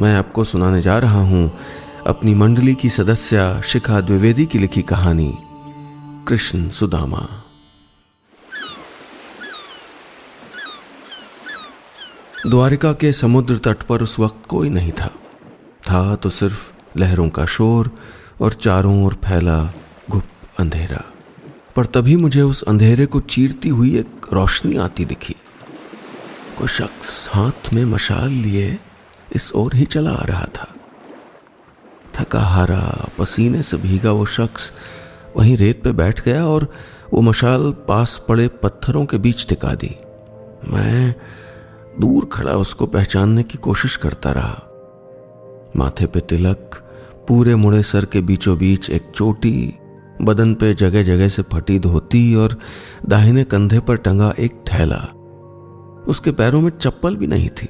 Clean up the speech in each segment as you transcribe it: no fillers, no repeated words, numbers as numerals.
मैं आपको सुनाने जा रहा हूं अपनी मंडली की सदस्य शिखा द्विवेदी की लिखी कहानी कृष्ण सुदामा। द्वारिका के समुद्र तट पर उस वक्त कोई नहीं था तो सिर्फ लहरों का शोर और चारों ओर फैला गुप्त अंधेरा। पर तभी मुझे उस अंधेरे को चीरती हुई एक रोशनी आती दिखी। कोई शख्स हाथ में मशाल लिए इस ओर ही चला आ रहा था। थका हारा पसीने से भीगा वो शख्स वहीं रेत पे बैठ गया और वो मशाल पास पड़े पत्थरों के बीच टिका दी। मैं दूर खड़ा उसको पहचानने की कोशिश करता रहा। माथे पे तिलक, पूरे मुड़े सर के बीचों बीच एक चोटी, बदन पे जगह जगह से फटी धोती और दाहिने कंधे पर टंगा एक थैला। उसके पैरों में चप्पल भी नहीं थी।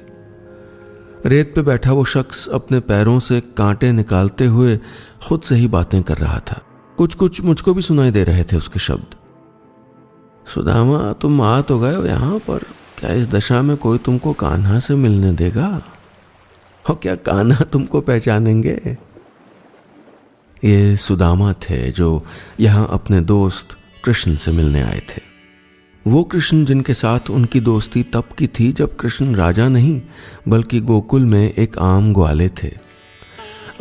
रेत पे बैठा वो शख्स अपने पैरों से कांटे निकालते हुए खुद से ही बातें कर रहा था। कुछ कुछ मुझको भी सुनाई दे रहे थे उसके शब्द। सुदामा, तुम आ तो गए हो यहाँ पर, क्या इस दशा में कोई तुमको कान्हा से मिलने देगा? और क्या कान्हा तुमको पहचानेंगे? ये सुदामा थे जो यहाँ अपने दोस्त कृष्ण से मिलने आए थे। वो कृष्ण जिनके साथ उनकी दोस्ती तब की थी जब कृष्ण राजा नहीं बल्कि गोकुल में एक आम ग्वाले थे।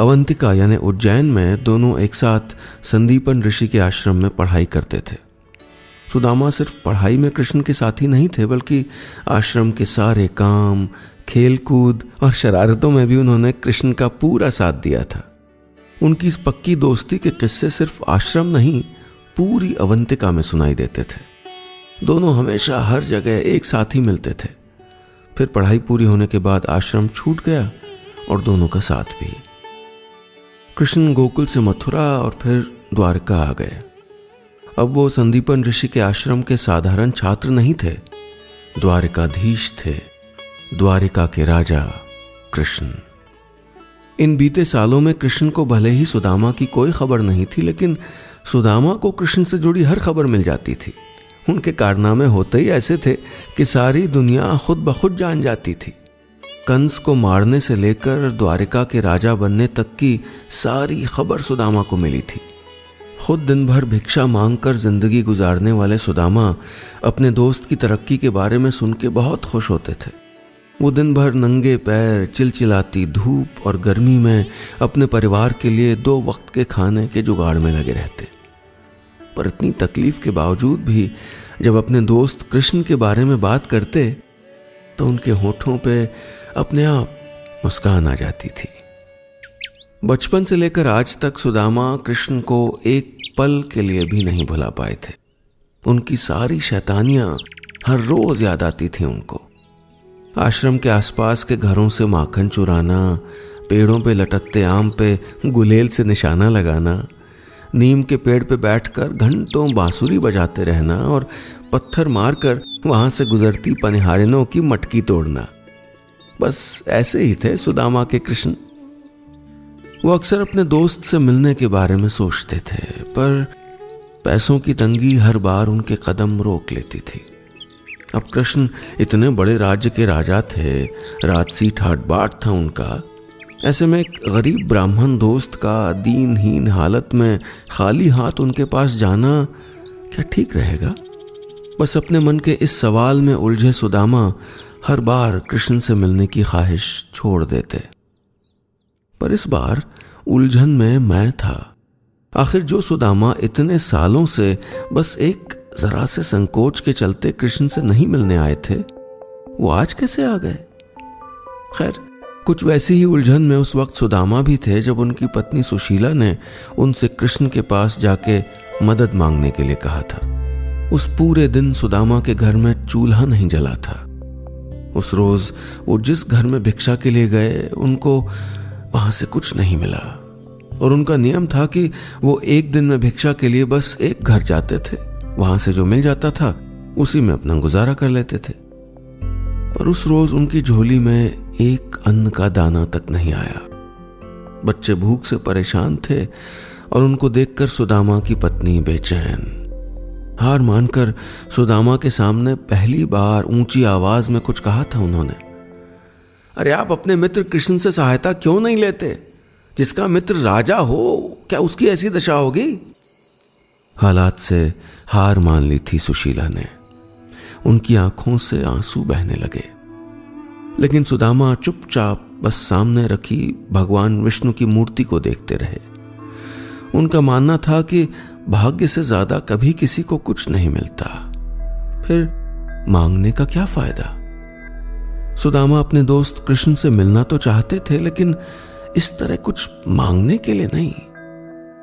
अवंतिका यानी उज्जैन में दोनों एक साथ संदीपन ऋषि के आश्रम में पढ़ाई करते थे। सुदामा सिर्फ पढ़ाई में कृष्ण के साथ ही नहीं थे बल्कि आश्रम के सारे काम, खेल कूद और शरारतों में भी उन्होंने कृष्ण का पूरा साथ दिया था। उनकी इस पक्की दोस्ती के किस्से सिर्फ आश्रम नहीं पूरी अवंतिका में सुनाई देते थे। दोनों हमेशा हर जगह एक साथ ही मिलते थे। फिर पढ़ाई पूरी होने के बाद आश्रम छूट गया और दोनों का साथ भी। कृष्ण गोकुल से मथुरा और फिर द्वारका आ गए। अब वो संदीपन ऋषि के आश्रम के साधारण छात्र नहीं थे, द्वारिकाधीश थे, द्वारिका के राजा कृष्ण। इन बीते सालों में कृष्ण को भले ही सुदामा की कोई खबर नहीं थी, लेकिन सुदामा को कृष्ण से जुड़ी हर खबर मिल जाती थी। उनके कारनामे होते ही ऐसे थे कि सारी दुनिया खुद ब खुद जान जाती थी। कंस को मारने से लेकर द्वारिका के राजा बनने तक की सारी खबर सुदामा को मिली थी। खुद दिन भर भिक्षा मांगकर जिंदगी गुजारने वाले सुदामा अपने दोस्त की तरक्की के बारे में सुन के बहुत खुश होते थे। वो दिन भर नंगे पैर चिलचिलाती धूप और गर्मी में अपने परिवार के लिए 2 वक्त के खाने के जुगाड़ में लगे रहते। पर इतनी तकलीफ के बावजूद भी जब अपने दोस्त कृष्ण के बारे में बात करते तो उनके होठों पे अपने आप मुस्कान आ जाती थी। बचपन से लेकर आज तक सुदामा कृष्ण को एक पल के लिए भी नहीं भुला पाए थे। उनकी सारी शैतानियां हर रोज याद आती थी उनको। आश्रम के आसपास के घरों से माखन चुराना, पेड़ों पे लटकते आम पे गुलेल से निशाना लगाना, नीम के पेड़ पे बैठकर घंटों बांसुरी बजाते रहना और पत्थर मारकर वहां से गुजरती पनिहारिनों की मटकी तोड़ना। बस ऐसे ही थे सुदामा के कृष्ण। वो अक्सर अपने दोस्त से मिलने के बारे में सोचते थे, पर पैसों की तंगी हर बार उनके कदम रोक लेती थी। अब कृष्ण इतने बड़े राज्य के राजा थे, राजसी ठाट बाट था उनका। ऐसे में एक गरीब ब्राह्मण दोस्त का दीनहीन हालत में खाली हाथ उनके पास जाना क्या ठीक रहेगा? बस अपने मन के इस सवाल में उलझे सुदामा हर बार कृष्ण से मिलने की ख्वाहिश छोड़ देते। पर इस बार उलझन में मैं था। आखिर जो सुदामा इतने सालों से बस एक जरा से संकोच के चलते कृष्ण से नहीं मिलने आए थे, वो आज कैसे आ गए? खैर, कुछ वैसी ही उलझन में उस वक्त सुदामा भी थे जब उनकी पत्नी सुशीला ने उनसे कृष्ण के पास जाके मदद मांगने के लिए कहा था। उस पूरे दिन सुदामा के घर में चूल्हा नहीं जला था। उस रोज वो जिस घर में भिक्षा के लिए गए उनको वहां से कुछ नहीं मिला और उनका नियम था कि वो एक दिन में भिक्षा के लिए बस एक घर जाते थे। वहां से जो मिल जाता था उसी में अपना गुजारा कर लेते थे। पर उस रोज उनकी झोली में एक अन्न का दाना तक नहीं आया। बच्चे भूख से परेशान थे और उनको देखकर सुदामा की पत्नी बेचैन। हार मानकर सुदामा के सामने पहली बार ऊंची आवाज में कुछ कहा था उन्होंने। अरे आप अपने मित्र कृष्ण से सहायता क्यों नहीं लेते? जिसका मित्र राजा हो, क्या उसकी ऐसी दशा होगी? हालात से हार मान ली थी सुशीला ने। उनकी आंखों से आंसू बहने लगे, लेकिन सुदामा चुपचाप बस सामने रखी भगवान विष्णु की मूर्ति को देखते रहे। उनका मानना था कि भाग्य से ज्यादा कभी किसी को कुछ नहीं मिलता, फिर मांगने का क्या फायदा। सुदामा अपने दोस्त कृष्ण से मिलना तो चाहते थे, लेकिन इस तरह कुछ मांगने के लिए नहीं।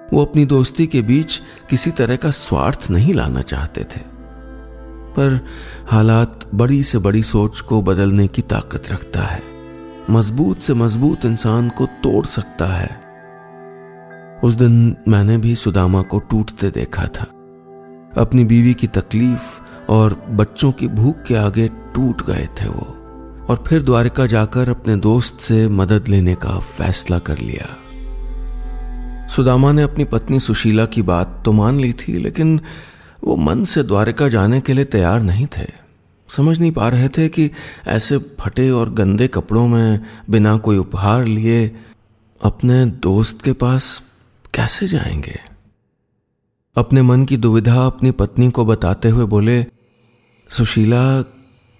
वो अपनी दोस्ती के बीच किसी तरह का स्वार्थ नहीं लाना चाहते थे, पर हालात बड़ी से बड़ी सोच को बदलने की ताकत रखता है। मजबूत से मजबूत इंसान को तोड़ सकता है। उस दिन मैंने भी सुदामा को टूटते देखा था। अपनी बीवी की तकलीफ और बच्चों की भूख के आगे टूट गए थे वो, और फिर द्वारिका जाकर अपने दोस्त से मदद लेने का फैसला कर लिया। सुदामा ने अपनी पत्नी सुशीला की बात तो मान ली थी, लेकिन वो मन से द्वारिका जाने के लिए तैयार नहीं थे। समझ नहीं पा रहे थे कि ऐसे फटे और गंदे कपड़ों में बिना कोई उपहार लिए अपने दोस्त के पास कैसे जाएंगे। अपने मन की दुविधा अपनी पत्नी को बताते हुए बोले, सुशीला,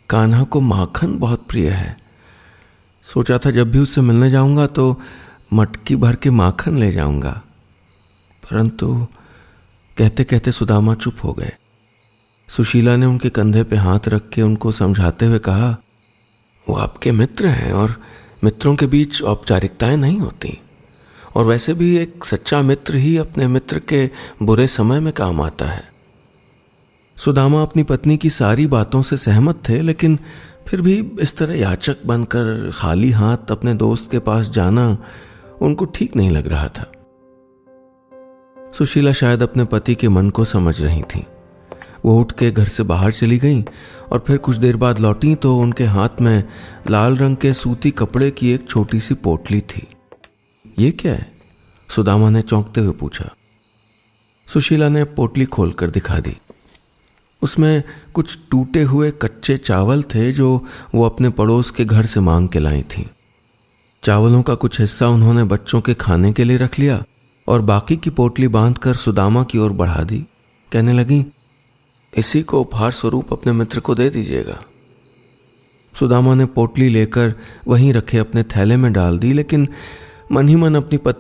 कान्हा को माखन बहुत प्रिय है। सोचा था जब भी उससे मिलने जाऊंगा तो मटकी भर के माखन ले जाऊंगा। परंतु कहते कहते सुदामा चुप हो गए। सुशीला ने उनके कंधे पे हाथ रख के उनको समझाते हुए कहा, वो आपके मित्र हैं और मित्रों के बीच औपचारिकताएं नहीं होती, और वैसे भी एक सच्चा मित्र ही अपने मित्र के बुरे समय में काम आता है। सुदामा अपनी पत्नी की सारी बातों से सहमत थे, लेकिन फिर भी इस तरह याचक बनकर खाली हाथ अपने दोस्त के पास जाना उनको ठीक नहीं लग रहा था। सुशीला शायद अपने पति के मन को समझ रही थीं। वो उठ के घर से बाहर चली गईं और फिर कुछ देर बाद लौटी तो उनके हाथ में लाल रंग के सूती कपड़े की एक छोटी सी पोटली थी। ये क्या है? सुदामा ने चौंकते हुए पूछा। सुशीला ने पोटली खोलकर दिखा दी। उसमें कुछ टूटे हुए कच्चे चावल थे जो वो अपने पड़ोस के घर से मांग के लाई थी। चावलों का कुछ हिस्सा उन्होंने बच्चों के खाने के लिए रख लिया और बाकी की पोटली बांधकर सुदामा की ओर बढ़ा दी। कहने लगी, इसी को उपहार स्वरूप अपने मित्र को दे दीजिएगा। सुदामा ने पोटली लेकर वहीं रखे अपने थैले में डाल दी, लेकिन मन ही मन अपनी पत्नी